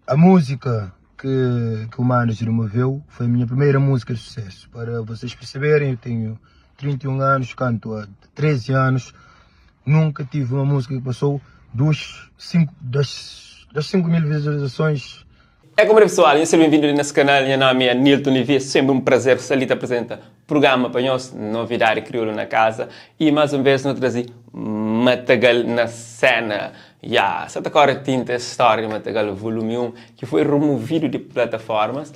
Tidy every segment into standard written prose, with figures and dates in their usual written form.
A música que o Manager moveu foi a minha primeira música de sucesso. Para vocês perceberem, eu tenho 31 anos, canto há 13 anos. Nunca tive uma música que passou das 5.000 visualizações. É como é pessoal, seja bem-vindo nesse canal. Meu nome é Nilton e é sempre um prazer estar ali te apresenta programa para nós, novidade crioulo na casa. E mais uma vez, nós trazemos Matagal na cena. Essa agora tinta história de Matagal volume 1, que foi removido de plataformas.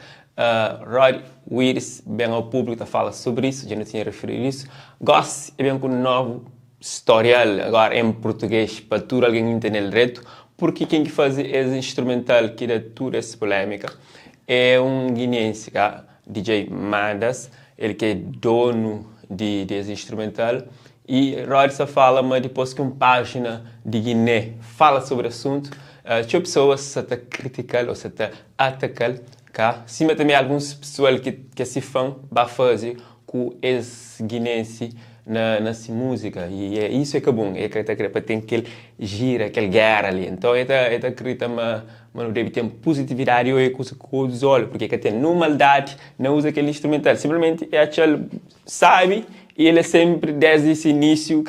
Rod Willis, bem ao público, fala sobre isso, já não tinha referido isso. Gosto é bem com um novo historial, agora em português, para tudo alguém entender direito. Porque quem faz esse instrumental que dá toda essa polêmica é um guineense, DJ Mandas, ele que é dono desse instrumental. E Rod só fala, mas depois que uma página de Guiné fala sobre o assunto, tinha pessoas que estão criticando ou estão atacando, sim, mas também algumas pessoas que se fã para fazer com esse guineense nessa música, e isso é que é bom, é que tem aquele gira, aquele guerra ali. Então ele acredita que deve ter positividade e coisa com os olhos, porque ele tem normalidade, não usa aquele instrumental, simplesmente é aquele, sabe, e ele sempre desde esse início,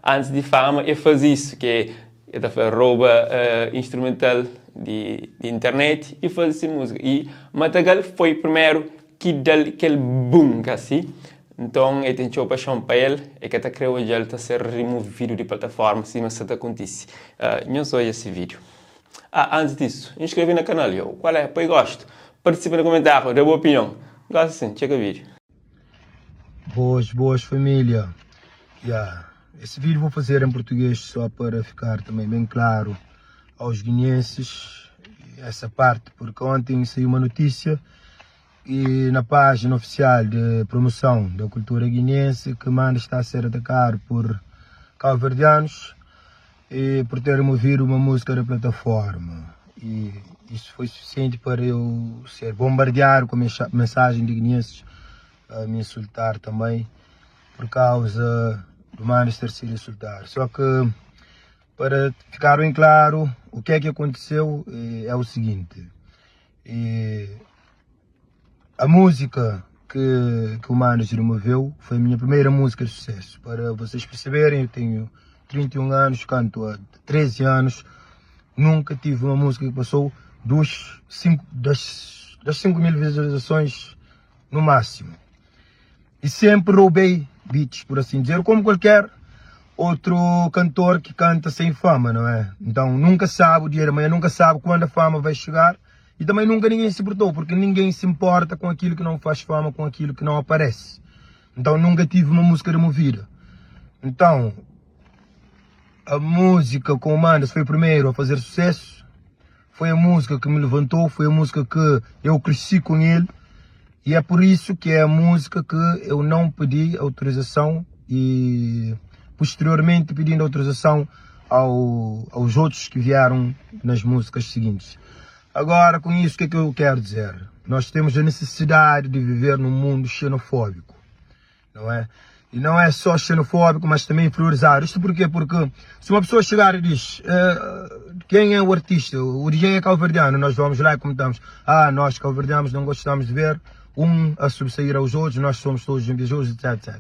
antes de fama, ele faz isso, que ele rouba instrumental de internet e faz essa música. E Matagal foi o primeiro que deu aquele boom, assim. Então, ele tem paixão para ele e que até creio que ele está ser removido de plataforma, se isso acontece. Não só esse vídeo. Antes disso, inscreve no canal, qual é? Pois gosto. Participa no comentário, dê boa opinião. Gosto sim, checa o vídeo. Boas família. Esse vídeo vou fazer em português só para ficar também bem claro aos guineenses essa parte, porque ontem saiu uma notícia e na página oficial de promoção da cultura guineense que Manda está a ser atacado por cabo-verdianos e por ter removido uma música da plataforma. E isso foi suficiente para eu ser bombardeado com mensagem de guineenses a me insultar também por causa do Manda ter sido insultado. Só que, para ficar bem claro, o que é que aconteceu é o seguinte. A música que o Manager moveu foi a minha primeira música de sucesso. Para vocês perceberem, eu tenho 31 anos, canto há 13 anos. Nunca tive uma música que passou das 5.000 visualizações no máximo. E sempre roubei beats, por assim dizer, como qualquer outro cantor que canta sem fama, não é? Então nunca sabe, o dia da manhã nunca sabe quando a fama vai chegar. E também nunca ninguém se importou, porque ninguém se importa com aquilo que não faz fama, com aquilo que não aparece. Então nunca tive uma música removida. Então, a música com o Mandas foi o primeiro a fazer sucesso. Foi a música que me levantou, foi a música que eu cresci com ele. E é por isso que é a música que eu não pedi autorização e posteriormente pedindo autorização aos outros que vieram nas músicas seguintes. Agora, com isso, o que é que eu quero dizer? Nós temos a necessidade de viver num mundo xenofóbico, não é? E não é só xenofóbico, mas também interiorizado. Isto porquê? Porque se uma pessoa chegar e diz quem é o artista, o DJ é cabo-verdiano, nós vamos lá e comentamos, nós cabo-verdianos não gostamos de ver um a sobressair aos outros, nós somos todos invejosos, etc.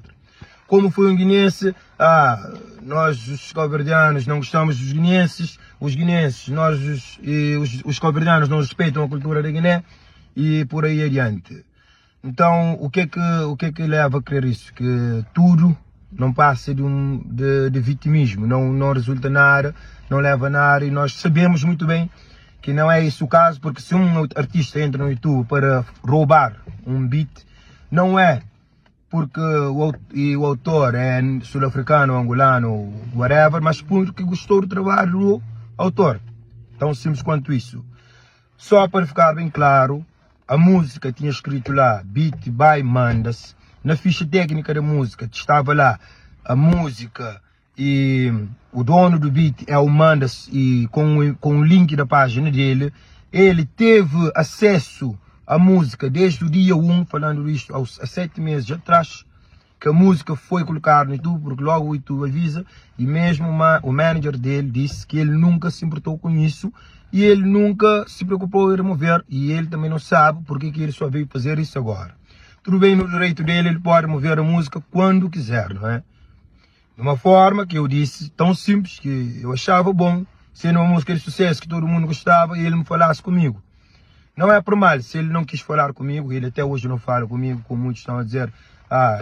Como foi um guineense, nós os cabo-verdianos não gostamos dos guineenses, os guineenses, os cabo-verdianos não respeitam a cultura da Guiné e por aí adiante. Então, o que é que leva a crer isso? Que tudo não passa de vitimismo, não resulta nada, não leva a nada, e nós sabemos muito bem que não é esse o caso, porque se um artista entra no YouTube para roubar um beat, não é porque o autor é sul-africano, angolano, whatever, mas porque gostou do trabalho do autor. Tão simples quanto isso. Só para ficar bem claro, a música tinha escrito lá, Beat by Mandas. Na ficha técnica da música estava lá a música e o dono do beat é o Mandas, e com o link da página dele. Ele teve acesso a música desde o dia 1, falando isto há 7 meses atrás, que a música foi colocada no YouTube, porque logo o YouTube avisa, e mesmo o manager dele disse que ele nunca se importou com isso, e ele nunca se preocupou em remover, e ele também não sabe porque que ele só veio fazer isso agora. Tudo bem, no direito dele, ele pode remover a música quando quiser, não é? De uma forma que eu disse, tão simples, que eu achava bom, sendo uma música de sucesso que todo mundo gostava, e ele me falasse comigo. Não é por mal, se ele não quis falar comigo, ele até hoje não fala comigo, como muitos estão a dizer,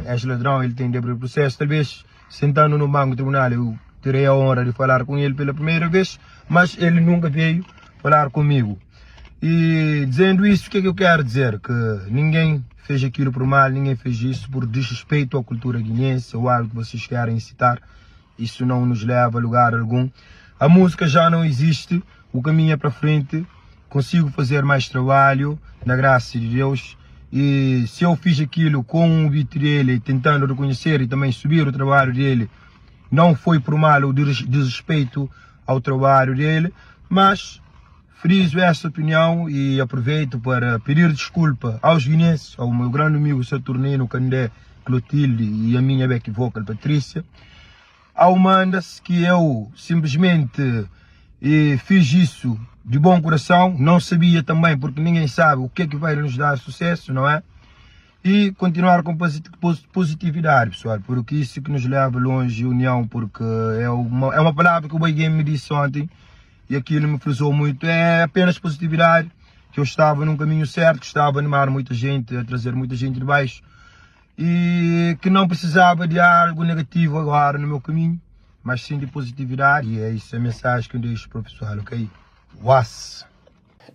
és ladrão, ele tem débito de processo. Talvez, sentando no banco do tribunal, eu terei a honra de falar com ele pela primeira vez, mas ele nunca veio falar comigo. E dizendo isso, o que é que eu quero dizer? Que ninguém fez aquilo por mal, ninguém fez isso por desrespeito à cultura guineense ou algo que vocês querem citar. Isso não nos leva a lugar algum. A música já não existe, o caminho é para frente. Consigo fazer mais trabalho, na graça de Deus, e se eu fiz aquilo com o beat dele, tentando reconhecer e também subir o trabalho dele, não foi por mal ou desrespeito ao trabalho dele, mas friso essa opinião e aproveito para pedir desculpa aos guineenses, ao meu grande amigo Saturnino Candé Clotilde e a minha back vocal Patrícia, ao Mandas, que eu simplesmente fiz isso de bom coração, não sabia também, porque ninguém sabe o que é que vai nos dar sucesso, não é? E continuar com positividade, pessoal, porque isso que nos leva longe, união, porque é uma palavra que o Boy Game me disse ontem, e aquilo me frisou muito, é apenas positividade, que eu estava num caminho certo, que estava a animar muita gente, a trazer muita gente de baixo, e que não precisava de algo negativo agora no meu caminho, mas sim de positividade, e é isso a mensagem que eu deixo para o pessoal, ok? Was.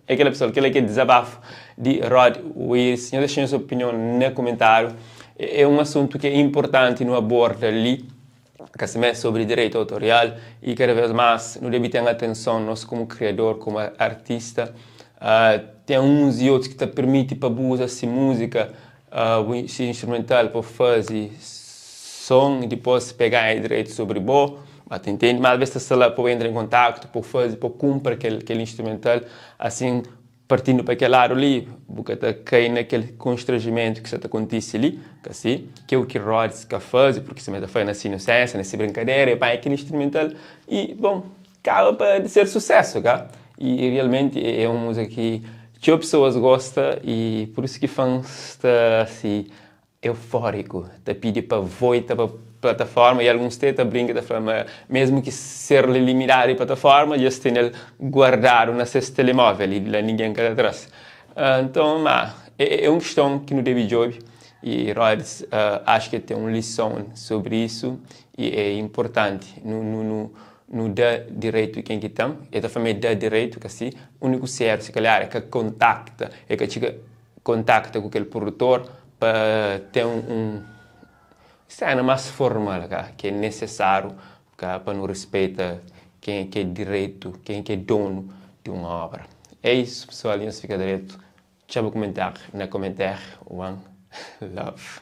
É aquela pessoa, aquele desabafo de Rod Weiss, senhor, deixem a sua opinião no comentário. É um assunto que é importante no abordo ali, que se mexe sobre direito autorial e cada vez mais não deve ter atenção, nós como criador, como artista, tem uns e outros que te permitem para usar essa música, esse instrumental para fazer som e depois pegar direito sobre o mas entende? Mas às vezes você lá pode entrar em contato, pode fazer, pode cumprir aquele instrumental, assim, partindo para aquele lado ali, porque está caindo naquele constrangimento que está acontece ali, assim, que é o que Rhodes quer fazer, porque se mete a fazer nessa inocência, nessa brincadeira, e vai aquele instrumental, e, bom, acaba para ser sucesso, tá? E realmente é uma música que as pessoas gostam, e por isso que fãs estão, assim, eufórico, te pede para voltar para a plataforma e alguns te brincam da forma, mesmo que ser eliminado da plataforma, eles têm guardado na seu telemóvel e lá ninguém quer atrás. Então, é uma questão que não deve jogar e Rhodes acho que tem uma lição sobre isso e é importante. Não dá direito a quem que tem, e também dá direito que assim, o único certo, se calhar, é que contacta, é que chega contacta com aquele produtor para ter cena mais formal, que é necessário para não respeitar quem é direito, quem é dono de uma obra. É isso, pessoal, isso fica direito. Deixa eu comentar, One Love.